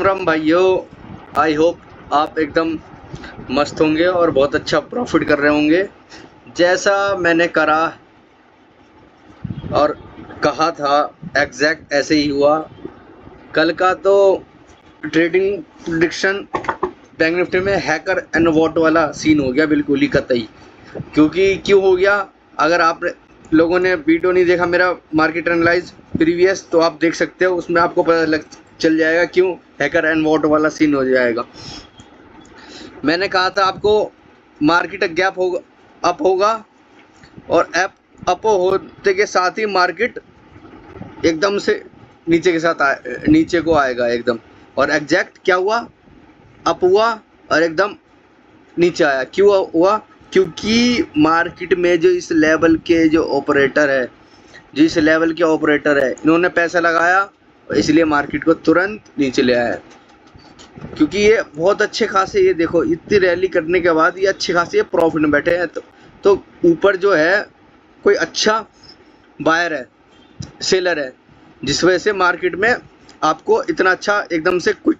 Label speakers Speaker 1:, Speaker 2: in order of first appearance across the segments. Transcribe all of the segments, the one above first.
Speaker 1: राम भाइयों। I hope आप एकदम मस्त होंगे और बहुत अच्छा प्रॉफिट कर रहे होंगे जैसा मैंने करा और कहा था। एग्जैक्ट ऐसे ही हुआ। कल का तो ट्रेडिंग प्रिडिक्शन बैंक निफ्टी में हैकर एंड वॉट वाला सीन हो गया, बिल्कुल ही कतई। क्योंकि क्यों हो गया? अगर आप लोगों ने वीडियो नहीं देखा मेरा मार्केट एनालाइज प्रीवियस, तो आप देख सकते हो, उसमें आपको पता लग चल जाएगा क्यों हैकर एंड वॉट वाला सीन हो जाएगा। मैंने कहा था आपको मार्केट गैप होगा, अप होगा, और अप होते के साथ ही मार्केट एकदम से नीचे के साथ नीचे को आएगा एकदम। और एग्जैक्ट क्या हुआ? अप हुआ और एकदम नीचे आया। क्यों हुआ? क्योंकि मार्केट में जो इस लेवल के जो ऑपरेटर है, इन्होंने पैसा लगाया और इसलिए मार्केट को तुरंत नीचे ले आया। क्योंकि ये बहुत अच्छे खासे, ये देखो इतनी रैली करने के बाद ये अच्छे खासे प्रॉफिट में बैठे हैं। तो ऊपर जो है कोई अच्छा बायर है, सेलर है, जिस वजह से मार्केट में आपको इतना अच्छा एकदम से क्विक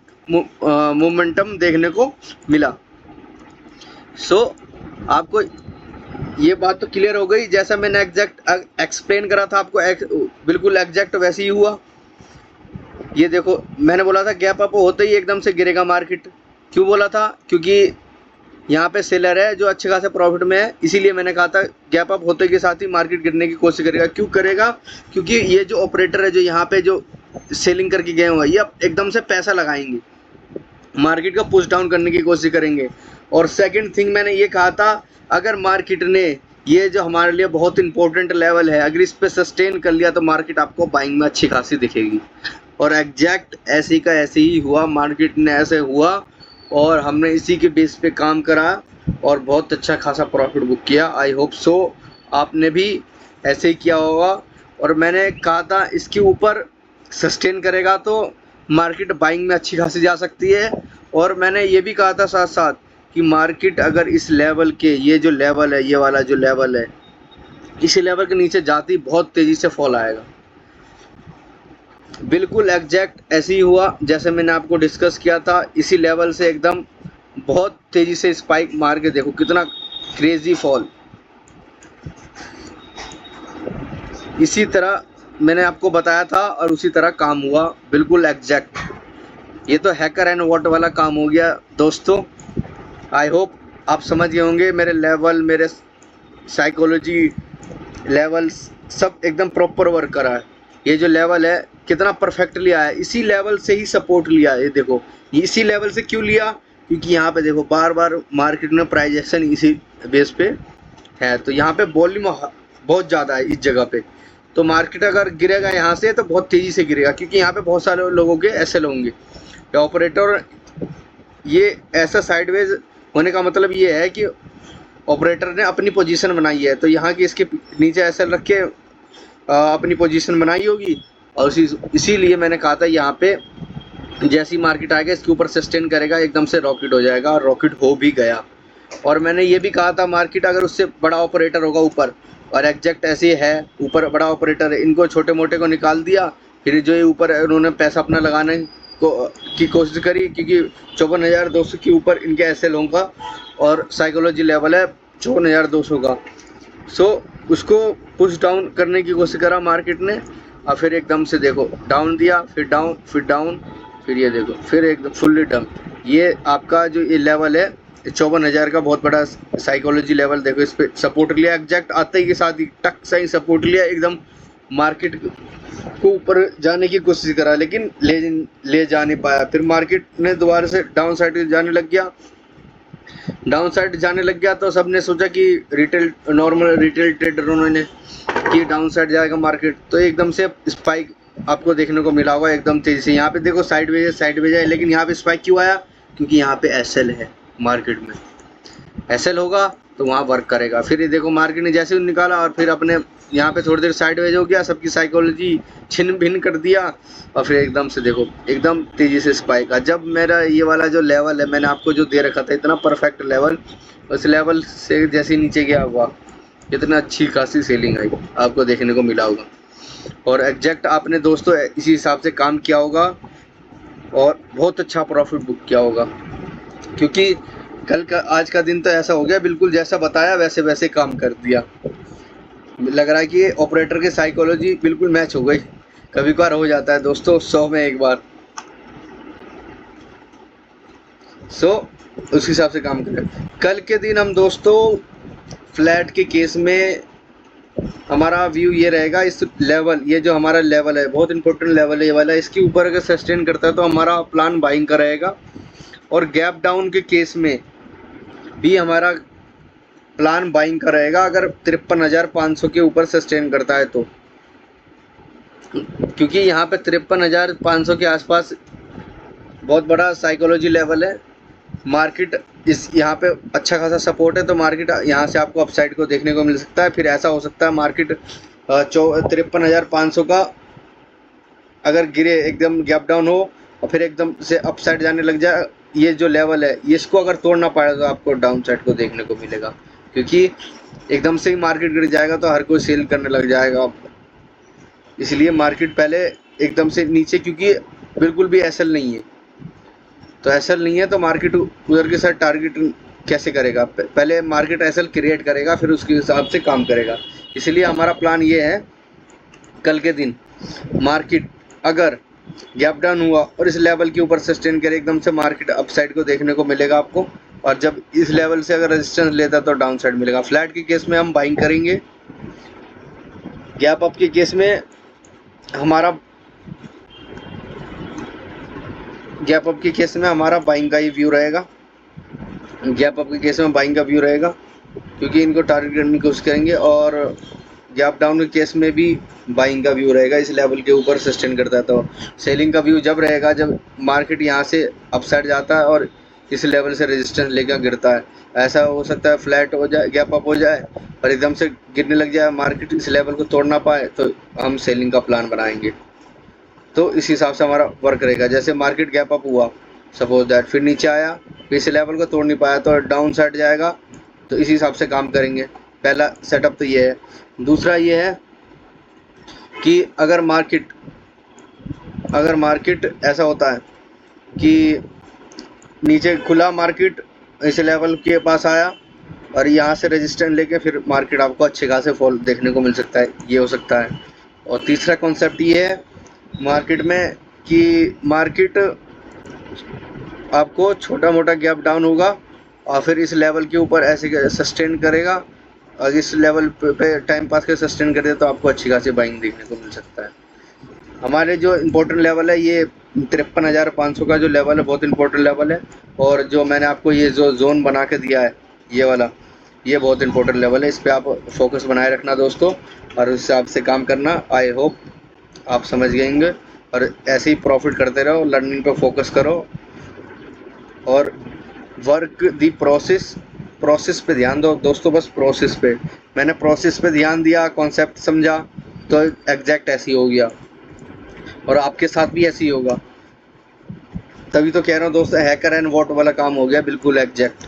Speaker 1: मोमेंटम देखने को मिला। सो आपको ये बात तो क्लियर हो गई। जैसा मैंने एग्जैक्ट एक्सप्लेन करा था आपको, बिल्कुल एग्जैक्ट वैसे ही हुआ। ये देखो, मैंने बोला था गैप अप होते ही एकदम से गिरेगा मार्केट। क्यों बोला था? क्योंकि यहाँ पे सेलर है जो अच्छे खासे प्रॉफिट में है, इसीलिए मैंने कहा था गैप अप होते के साथ ही मार्केट गिरने की कोशिश करेगा। क्यों करेगा? क्योंकि ये जो ऑपरेटर है जो यहाँ पे जो सेलिंग करके गए हुए हैं, ये अब एकदम से पैसा लगाएंगे, मार्केट को पुश डाउन करने की कोशिश करेंगे। और सेकंड थिंग मैंने ये कहा था, अगर मार्केट ने ये जो हमारे लिए बहुत इंपॉर्टेंट लेवल है, अगर इस पे सस्टेन कर लिया तो मार्केट आपको बाइंग में अच्छी खासी दिखेगी। और एग्जैक्ट ऐसे का ऐसे ही हुआ। मार्केट ने ऐसे हुआ और हमने इसी के बेस पे काम करा और बहुत अच्छा खासा प्रॉफिट बुक किया। आई होप सो आपने भी ऐसे ही किया होगा। और मैंने कहा था इसके ऊपर सस्टेन करेगा तो मार्केट बाइंग में अच्छी खासी जा सकती है। और मैंने ये भी कहा था साथ साथ कि मार्केट अगर इस लेवल के, ये जो लेवल है, ये वाला जो लेवल है, इसी लेवल के नीचे जाती बहुत तेज़ी से फॉल आएगा। बिल्कुल एग्जैक्ट ऐसे ही हुआ जैसे मैंने आपको डिस्कस किया था। इसी लेवल से एकदम बहुत तेज़ी से स्पाइक मार के देखो कितना क्रेजी फॉल। इसी तरह मैंने आपको बताया था और उसी तरह काम हुआ, बिल्कुल एग्जैक्ट। ये तो हैकर एंड वॉट वाला काम हो गया दोस्तों। आई होप आप समझ गए होंगे। मेरे लेवल, मेरे साइकोलॉजी लेवल सब एकदम प्रॉपर वर्क करा है। ये जो लेवल है कितना परफेक्टली आया, इसी लेवल से ही सपोर्ट लिया। ये देखो, इसी लेवल से क्यों लिया? क्योंकि यहाँ पे देखो बार बार मार्केट में प्राइस एक्शन इसी बेस पे है, तो यहाँ पे वॉल्यूम बहुत ज़्यादा है इस जगह पे। तो मार्केट अगर गिरेगा यहाँ से तो बहुत तेज़ी से गिरेगा, क्योंकि यहाँ पे बहुत सारे लोगों के एसएल होंगे या ऑपरेटर। ये ऐसा साइडवेज होने का मतलब ये है कि ऑपरेटर ने अपनी पोजीशन बनाई है, तो यहाँ की इसके नीचे एसएल रख के अपनी पोजीशन बनाई होगी। और इसीलिए मैंने कहा था यहाँ पे जैसी मार्केट आएगा इसके ऊपर सस्टेन करेगा, एकदम से रॉकेट हो जाएगा, और रॉकेट हो भी गया। और मैंने ये भी कहा था मार्केट अगर उससे बड़ा ऑपरेटर होगा ऊपर, और एग्जैक्ट ऐसे है, ऊपर बड़ा ऑपरेटर है, इनको छोटे मोटे को निकाल दिया, फिर जो ये ऊपर उन्होंने पैसा अपना लगाने की कोशिश करी, क्योंकि 54,200 के ऊपर इनके एसएल होगा और साइकोलॉजी लेवल है 54,200 का। सो उसको पुश डाउन करने की कोशिश करा मार्केट ने, और फिर एकदम से देखो डाउन दिया, फिर डाउन, फिर डाउन, फिर ये देखो फिर एकदम फुल्ली डंप। ये आपका जो ये लेवल है 54,000 का बहुत बड़ा साइकोलॉजी लेवल, देखो इस पर सपोर्ट लिया, एग्जैक्ट आते ही के साथ ही टक सा ही सपोर्ट लिया, एकदम मार्केट को ऊपर जाने की कोशिश करा, लेकिन ले जा नहीं पाया। फिर मार्केट ने दोबारा से डाउन साइड जाने लग गया, तो सबने सोचा कि नॉर्मल रिटेल ट्रेडरों ने कि डाउन साइड जाएगा मार्केट, तो एकदम से स्पाइक आपको देखने को मिला होगा एकदम तेजी से। यहाँ पे देखो साइडवेज है, लेकिन यहाँ पे स्पाइक क्यों आया? क्योंकि यहाँ पे एसएल है, मार्केट में एसएल होगा तो वहाँ वर्क करेगा। फिर ये देखो मार्केट ने जैसे निकाला और फिर अपने यहाँ पे थोड़ी देर साइडवेज हो गया, सबकी साइकोलॉजी छिन्न भिन्न कर दिया, और फिर एकदम से देखो एकदम तेज़ी से स्पाइक आ। जब मेरा ये वाला जो लेवल है मैंने आपको जो दे रखा था, इतना परफेक्ट लेवल, उस लेवल से जैसे नीचे गया हुआ, इतना अच्छी खासी सेलिंग आई आपको देखने को मिला होगा। और एग्जैक्ट आपने दोस्तों इसी हिसाब से काम किया होगा। और बहुत अच्छा प्रॉफिट बुक किया होगा, क्योंकि आज का दिन तो ऐसा हो गया, बिल्कुल जैसा बताया वैसे वैसे काम कर दिया। लग रहा है कि ऑपरेटर की साइकोलॉजी बिल्कुल मैच हो गई। कभी कभार हो जाता है दोस्तों, 100 में एक बार। उस हिसाब से काम करें। कल के दिन हम दोस्तों फ्लैट के केस में हमारा व्यू ये रहेगा, इस लेवल, ये जो हमारा लेवल है बहुत इंपॉर्टेंट लेवल है ये वाला, इसके ऊपर अगर सस्टेन करता है तो हमारा प्लान बाइंग का रहेगा। और गैप डाउन के केस में भी हमारा प्लान बाइंग का रहेगा अगर 53,500 के ऊपर सस्टेन करता है तो, क्योंकि यहाँ पे 53,500 के आसपास बहुत बड़ा साइकोलॉजी लेवल है। मार्केट इस यहाँ पे अच्छा खासा सपोर्ट है, तो मार्केट यहाँ से आपको अपसाइड को देखने को मिल सकता है। फिर ऐसा हो सकता है मार्केट 53,500 का अगर गिरे, एकदम गैप डाउन हो और फिर एकदम से अपसाइड जाने लग जाए, ये जो लेवल है इसको अगर तोड़ना पाए तो आपको डाउन साइड को देखने को मिलेगा, क्योंकि एकदम से ही मार्केट गिर जाएगा तो हर कोई सेल करने लग जाएगा आपको। इसलिए मार्केट पहले एकदम से नीचे, क्योंकि बिल्कुल भी एसएल नहीं है, तो एसएल नहीं है तो मार्केट उधर के साथ टारगेट कैसे करेगा? पहले मार्केट एसएल क्रिएट करेगा, फिर उसके हिसाब से काम करेगा। इसलिए हमारा प्लान ये है, कल के दिन मार्केट अगर गैप डाउन हुआ और इस लेवल के ऊपर सस्टेन करे, एकदम से मार्केट अपसाइड को देखने को मिलेगा आपको। और जब इस लेवल से अगर रेजिस्टेंस लेता तो डाउन साइड मिलेगा। फ्लैट के केस में हम बाइंग करेंगे, गैप अप के केस में हमारा गैप अप के केस में हमारा बाइंग का ही व्यू रहेगा। गैप अप के केस में बाइंग का व्यू रहेगा, क्योंकि इनको टारगेट करने की कोशिश करेंगे। और गैप डाउन के केस में भी बाइंग का व्यू रहेगा, इस लेवल के ऊपर सस्टेन करता है तो। सेलिंग का व्यू जब रहेगा जब मार्केट यहाँ से अपसाइड जाता है और इस लेवल से रेजिस्टेंस लेकर गिरता है। ऐसा हो सकता है फ्लैट हो जाए, गैप अप हो जाए और एकदम से गिरने लग जाए, मार्केट इस लेवल को तोड़ ना पाए, तो हम सेलिंग का प्लान बनाएंगे। तो इस हिसाब से हमारा वर्क रहेगा। जैसे मार्केट गैप अप हुआ सपोज दैट, फिर नीचे आया, फिर इस लेवल को तोड़ नहीं पाया तो डाउन साइड जाएगा, तो इस हिसाब से काम करेंगे। पहला सेटअप तो ये है। दूसरा ये है कि अगर मार्केट ऐसा होता है कि नीचे खुला मार्केट इस लेवल के पास आया और यहाँ से रेजिस्टेंस लेके फिर मार्केट आपको अच्छे खासे फॉल देखने को मिल सकता है, ये हो सकता है। और तीसरा कॉन्सेप्ट ये है मार्केट में कि मार्केट आपको छोटा मोटा गैप डाउन होगा और फिर इस लेवल के ऊपर ऐसे सस्टेन करेगा, और इस लेवल पे टाइम पास के सस्टेन करे तो आपको अच्छी खासी बाइंग देखने को मिल सकता है। हमारे जो इम्पोर्टेंट लेवल है ये 53,500 का जो लेवल है बहुत इंपॉर्टेंट लेवल है। और जो मैंने आपको ये जो जोन बना के दिया है ये वाला, ये बहुत इंपॉर्टेंट लेवल है। इस पर आप फोकस बनाए रखना दोस्तों, और उस हिसाब से काम करना। आई होप आप समझ गएंगे, और ऐसे ही प्रॉफिट करते रहो, लर्निंग पे फोकस करो और वर्क दी प्रोसेस पे ध्यान दो दोस्तों, बस प्रोसेस पे। मैंने प्रोसेस पे ध्यान दिया, कॉन्सेप्ट समझा, तो एग्जैक्ट ऐसे ही हो गया, और आपके साथ भी ऐसे ही होगा। तभी तो कह रहा हूँ दोस्तों, हैकर एंड वॉट वाला काम हो गया बिल्कुल एग्जैक्ट।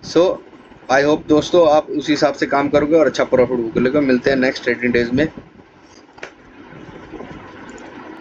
Speaker 1: सो आई होप दोस्तों आप उसी हिसाब से काम करोगे और अच्छा प्रॉफिट बुक करोगे। मिलते हैं नेक्स्ट 18 डेज में।